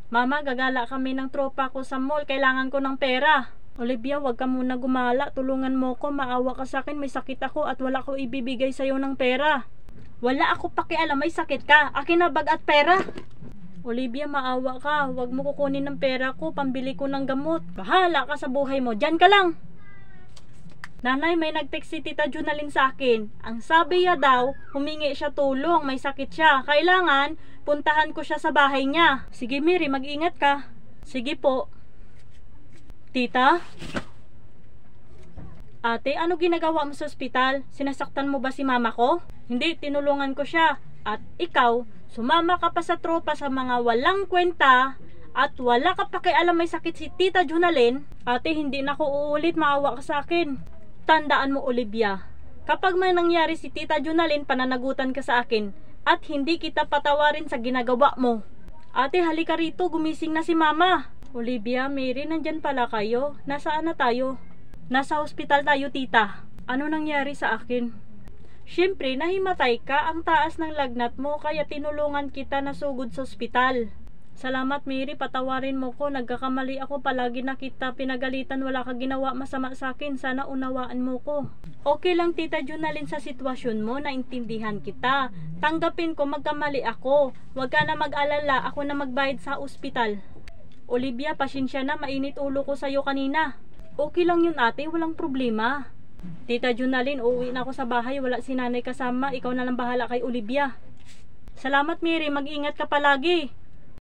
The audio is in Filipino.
Mama, gagala kami ng tropa ko sa mall. Kailangan ko ng pera. Olivia, wag ka muna gumala. Tulungan mo ko. Maawa ka sa akin. May sakit ako at wala ko ibibigay sa'yo ng pera. Wala ako pakialam. May sakit ka. Akin na bag at pera. Olivia, maawa ka. Wag mo kukunin ng pera ko. Pambili ko ng gamot. Bahala ka sa buhay mo. Diyan ka lang. Nanay, may nag-text si Tita Junalyn sa akin. Ang sabi niya daw, humingi siya tulong, may sakit siya. Kailangan, puntahan ko siya sa bahay niya. Sige Mary, mag-ingat ka. Sige po. Tita? Ate, ano ginagawa mo sa ospital? Sinasaktan mo ba si mama ko? Hindi, tinulungan ko siya. At ikaw, sumama ka pa sa tropa sa mga walang kwenta at wala ka pakialam may sakit si Tita Junalyn. Ate, hindi na ako uulit, maawa ka sa akin. Tandaan mo Olivia, kapag may nangyari si Tita Junalyn, pananagutan ka sa akin at hindi kita patawarin sa ginagawa mo. Ate, halika rito, gumising na si mama. Olivia, Mary, nandyan pala kayo. Nasaan na tayo? Nasa hospital tayo, tita. Ano nangyari sa akin? Siyempre, nahimatay ka. Ang taas ng lagnat mo, kaya tinulungan kita na sugod sa ospital. Salamat Mary, patawarin mo ko. Nagkakamali ako, palagi na kita pinagalitan. Wala ka ginawa masama sa akin. Sana unawaan mo ko. Okay lang Tita Junalyn sa sitwasyon mo. Naintindihan kita. Tanggapin ko, magkamali ako. Huwag ka na mag-alala. Ako na magbayad sa ospital. Olivia, pasensya na. Mainit ulo ko sa'yo kanina. Okay lang yun ate. Walang problema. Tita Junalyn, uuwi na ako sa bahay. Wala si nanay kasama. Ikaw na lang bahala kay Olivia. Salamat Mary. Mag-ingat ka palagi.